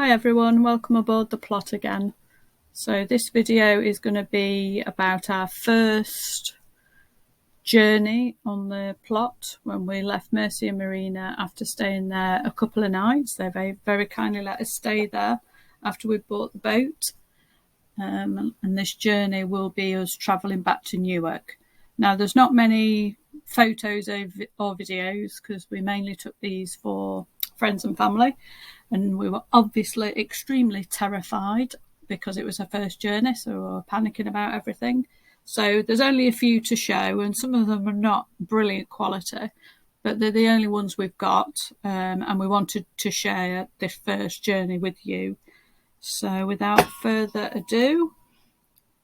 Hi everyone, welcome aboard the plot again. So this video is going to be about our first journey on the plot when we left Mercia Marina after staying there a couple of nights. They very kindly let us stay there after we bought the boat. And this journey will be us travelling back to Newark. Now there's not many photos or videos because we mainly took these for friends and family, and we were obviously extremely terrified because it was our first journey, so we were panicking about everything. So there's only a few to show, and some of them are not brilliant quality, but they're the only ones we've got, and we wanted to share this first journey with you. So without further ado,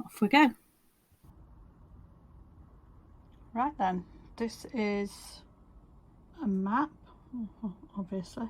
off we go. Right then, this is a map, obviously,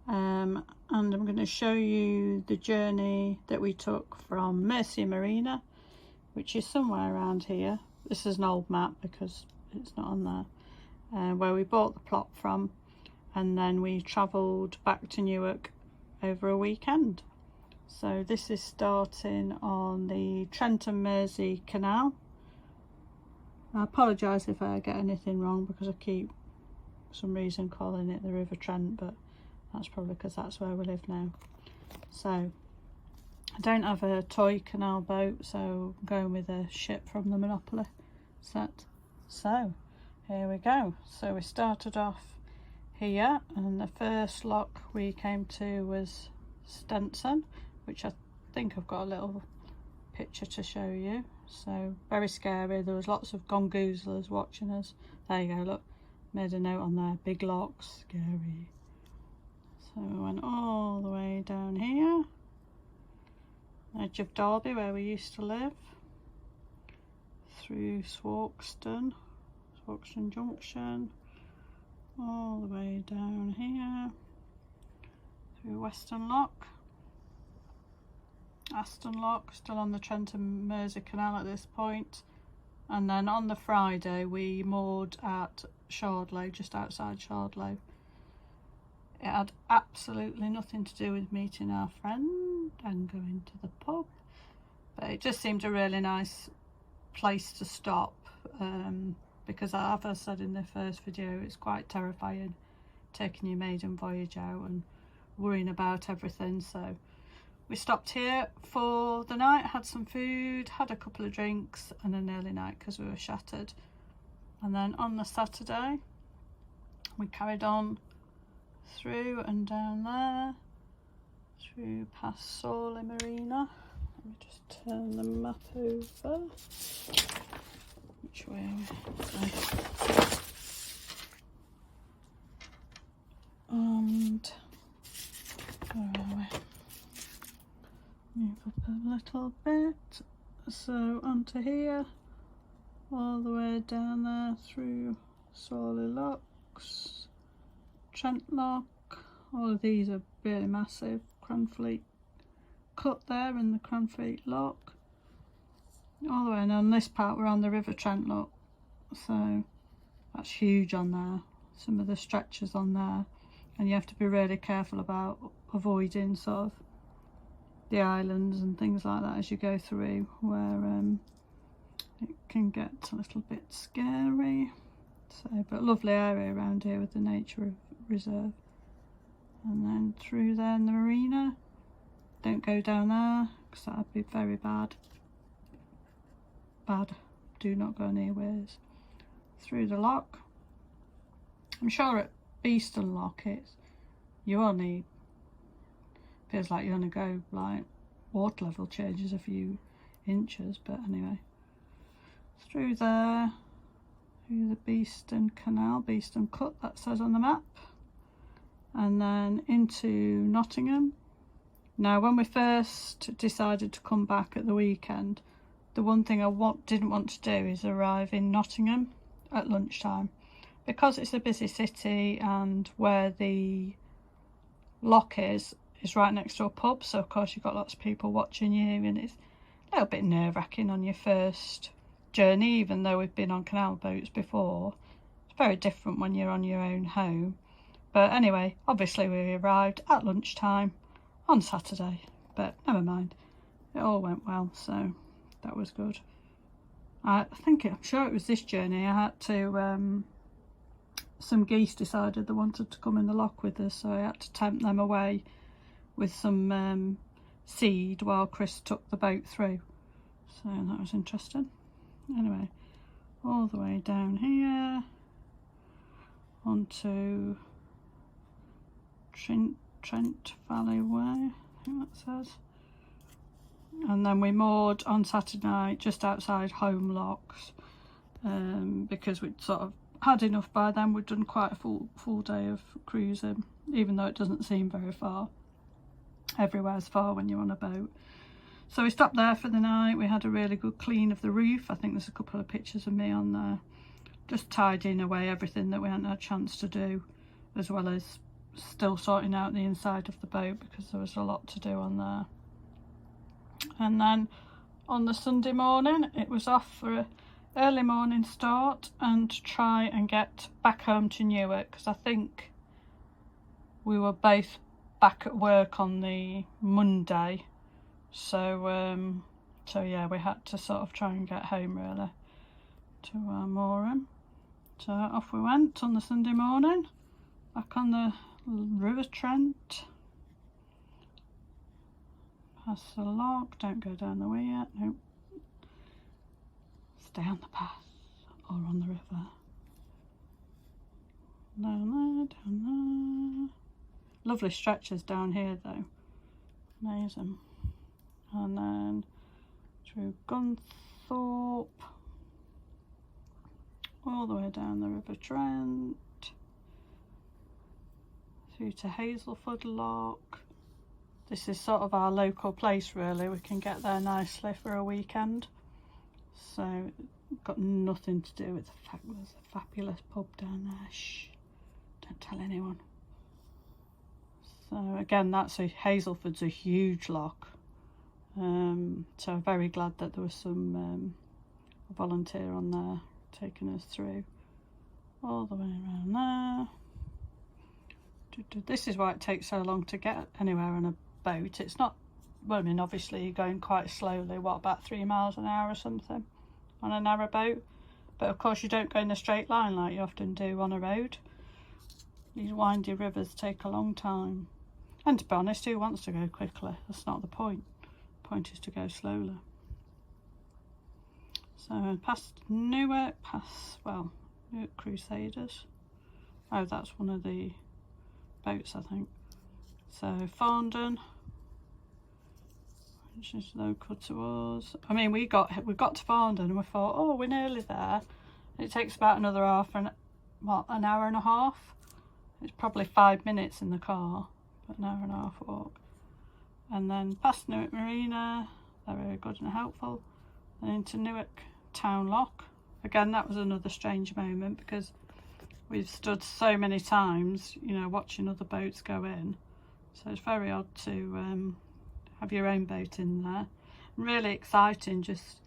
and I'm going to show you the journey that we took from Mercia Marina, which is somewhere around here. This is an old map because it's not on there, where we bought the plot from, and then we travelled back to Newark over a weekend. So this is starting on the Trent and Mersey Canal. I apologise if I get anything wrong because I keep, for some reason, calling it the River Trent, but that's probably because that's where we live now. So I don't have a toy canal boat, so I'm going with a ship from the Monopoly set. So here we go. So we started off here, and the first lock we came to was Stenson, which I think I've got a little picture to show you. So very scary. There was lots of gongoozlers watching us. There you go, look, made a note on there, big locks, scary. So we went all the way down here, edge of Derby where we used to live, through Swarkston Junction, all the way down here, through Western Lock, Aston Lock, still on the Trent and Mersey Canal at this point. And then on the Friday we moored at Shardlow, just outside Shardlow. It had absolutely nothing to do with meeting our friend and going to the pub, but it just seemed a really nice place to stop, because as I said in the first video, it's quite terrifying taking your maiden voyage out and worrying about everything. So we stopped here for the night, had some food, had a couple of drinks, and an early night because we were shattered. And then on the Saturday we carried on through and down there, through past Mercia Marina. Let me just turn the map over. Which way are we? And where are we? Move up a little bit. So onto here, all the way down there through Sorley Locks, Trent Lock. All of these are really massive. Cranfleet Cut there and the Cranfleet Lock. All the way, and on this part we're on the River Trent Lock, so that's huge on there. Some of the stretchers on there, and you have to be really careful about avoiding sort of the islands and things like that as you go through, where it can get a little bit scary. So, but lovely area around here with the nature reserve. And then through there in the marina. Don't go down there because that would be very bad. Do not go near ways. Through the lock. I'm sure at Beeston Lock you only, feels like you only go like water level changes a few inches, but anyway. Through there, through the Beeston Canal, Beeston Cut, that says on the map, and then into Nottingham. Now when we first decided to come back at the weekend, the one thing I didn't want to do is arrive in Nottingham at lunchtime, because it's a busy city and where the lock is right next to a pub, so of course you've got lots of people watching you, and it's a little bit nerve-wracking on your first journey. Even though we've been on canal boats before, it's very different when you're on your own home. But anyway, obviously we arrived at lunchtime on Saturday, but never mind, it all went well, so that was good. I'm sure it was this journey I had to some geese decided they wanted to come in the loch with us, so I had to tempt them away with some seed while Chris took the boat through, so that was interesting. Anyway, all the way down here onto Trent Valley Way, I think that says. And then we moored on Saturday night just outside Home Locks, because we'd sort of had enough by then. We'd done quite a full day of cruising, even though it doesn't seem very far. Everywhere's far when you're on a boat. So we stopped there for the night. We had a really good clean of the roof. I think there's a couple of pictures of me on there, just tidying away everything that we hadn't had a chance to do, as well as still sorting out the inside of the boat because there was a lot to do on there. And then on the Sunday morning it was off for an early morning start and try and get back home to Newark, because I think we were both back at work on the Monday, so yeah, we had to sort of try and get home really to our mooring. So off we went on the Sunday morning, back on the River Trent. Past the lock, don't go down the way yet, nope. Stay on the path or on the river. Down there. Lovely stretches down here though, amazing. And then through Gunthorpe, all the way down the River Trent, through to Hazelford Lock. This is sort of our local place really, we can get there nicely for a weekend. So got nothing to do with the fact there's a fabulous pub down there. Shh, don't tell anyone. So again, Hazelford's a huge loch. So I'm very glad that there was some volunteer on there taking us through all the way around there. This is why it takes so long to get anywhere on a boat. It's not, well, I mean obviously you're going quite slowly, what, about 3 miles an hour or something on a narrow boat, but of course you don't go in a straight line like you often do on a road. These windy rivers take a long time, and to be honest, who wants to go quickly? That's not the point. The point is to go slowly. So past Newark, Newark Crusaders. Oh, that's one of the boats I think. So Farndon, which is local to us. I mean, we got to Farndon and we thought, oh, we're nearly there. It takes about another an hour and a half. It's probably 5 minutes in the car, but an hour and a half walk. And then past Newark Marina, they're very good and helpful. And into Newark Town Lock. Again, that was another strange moment because we've stood so many times, you know, watching other boats go in. So it's very odd to have your own boat in there. Really exciting, just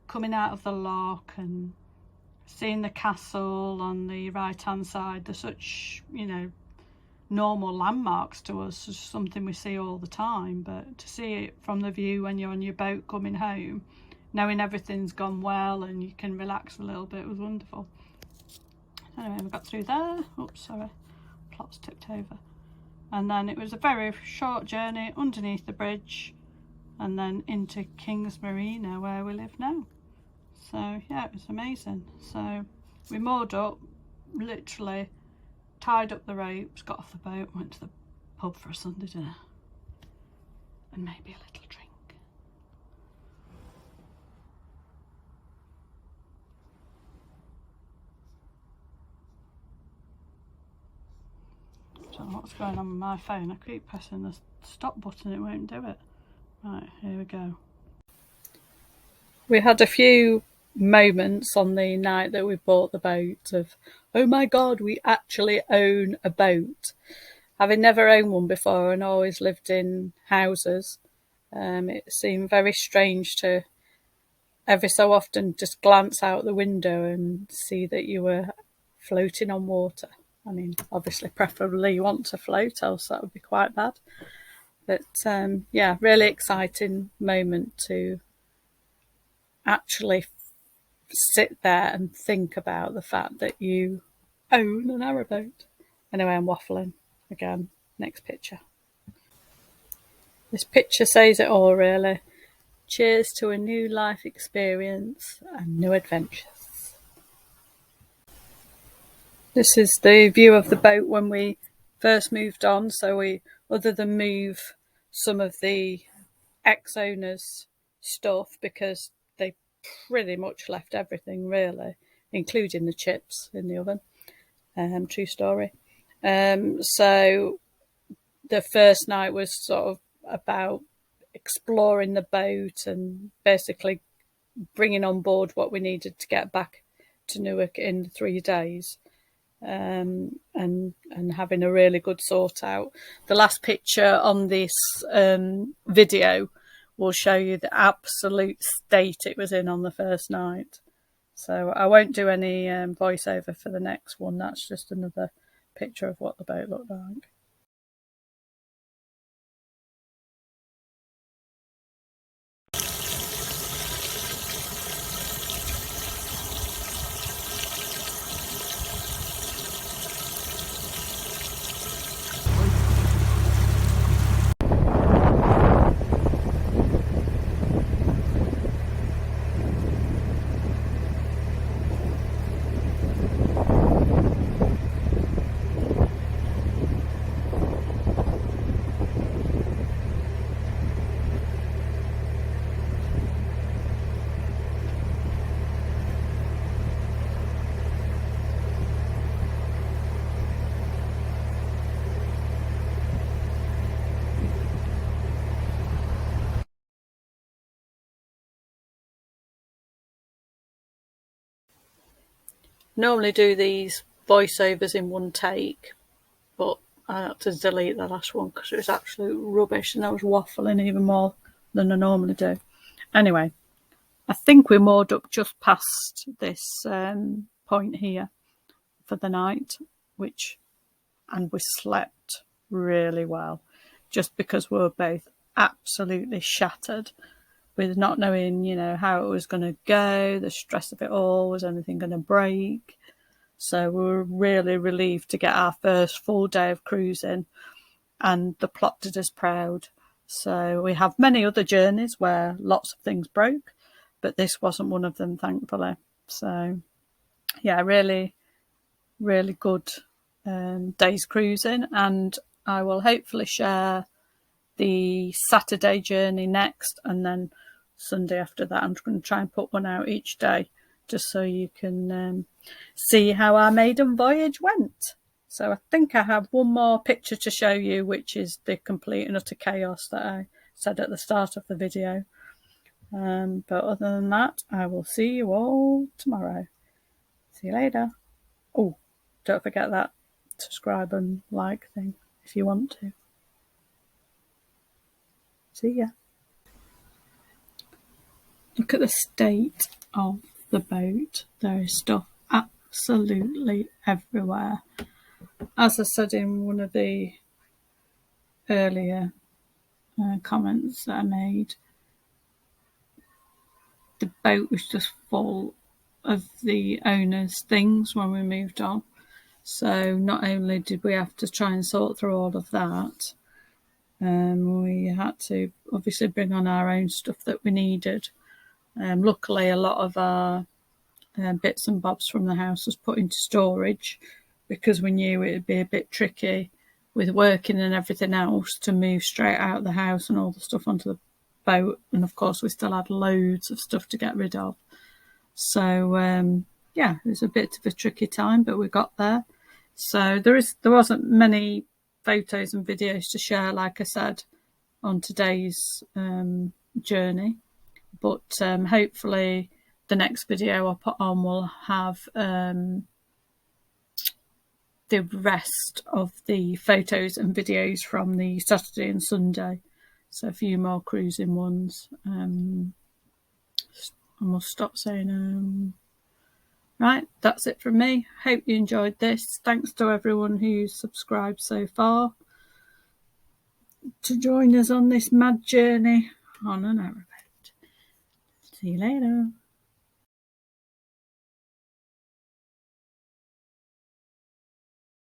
coming out of the lock and seeing the castle on the right hand side. They're such, you know, normal landmarks to us, it's something we see all the time, but to see it from the view when you're on your boat coming home, knowing everything's gone well and you can relax a little bit, was wonderful. Anyway, we got through there. Oops, sorry, plot's tipped over. And then it was a very short journey underneath the bridge and then into King's Marina where we live now. So yeah, it was amazing. So we moored up, literally tied up the ropes, got off the boat, went to the pub for a Sunday dinner and maybe a little drink. I don't know what's going on with my phone. I keep pressing the stop button, it won't do it. Right, here we go. We had a few moments on the night that we bought the boat of, oh my god, we actually own a boat. Having never owned one before and always lived in houses, it seemed very strange to every so often just glance out the window and see that you were floating on water. I mean, obviously preferably you want to float, else that would be quite bad. But yeah, really exciting moment to actually sit there and think about the fact that you own a narrowboat. Anyway, I'm waffling again. Next picture. This picture says it all, really. Cheers to a new life experience and new adventures. This is the view of the boat when we first moved on. So we, other than move some of the ex-owners' stuff, because they pretty much left everything, really, including the chips in the oven. True story. So the first night was sort of about exploring the boat and basically bringing on board what we needed to get back to Newark in 3 days, and having a really good sort out. The last picture on this video will show you the absolute state it was in on the first night. So I won't do any voiceover for the next one. That's just another picture of what the boat looked like. Normally do these voiceovers in one take, but I had to delete the last one because it was absolute rubbish and I was waffling even more than I normally do. Anyway, I think we're moored up just past this point here for the night, and we slept really well, just because we were both absolutely shattered with not knowing, how it was going to go, the stress of it all, was anything going to break. So we were really relieved to get our first full day of cruising, and the plot did us proud. So we have many other journeys where lots of things broke, but this wasn't one of them, thankfully. So yeah, really, really good days cruising, and I will hopefully share the Saturday journey next, and then Sunday after that. I'm going to try and put one out each day, just so you can see how our maiden voyage went. So I think I have one more picture to show you, which is the complete and utter chaos that I said at the start of the video. But other than that, I will see you all tomorrow. See you later. Oh, don't forget that subscribe and like thing if you want to. See ya. Look at the state of the boat. There is stuff absolutely everywhere. As I said in one of the earlier comments that I made, the boat was just full of the owner's things when we moved on. So not only did we have to try and sort through all of that, we had to obviously bring on our own stuff that we needed. Luckily, a lot of our bits and bobs from the house was put into storage, because we knew it would be a bit tricky with working and everything else to move straight out of the house and all the stuff onto the boat. And of course, we still had loads of stuff to get rid of. So yeah, it was a bit of a tricky time, but we got there. So there wasn't many photos and videos to share, like I said, on today's journey. But hopefully the next video I'll put on will have the rest of the photos and videos from the Saturday and Sunday. So a few more cruising ones. I must stop saying right, that's it from me. Hope you enjoyed this. Thanks to everyone who's subscribed so far. to join us on this mad journey on a narrowboat. See you later.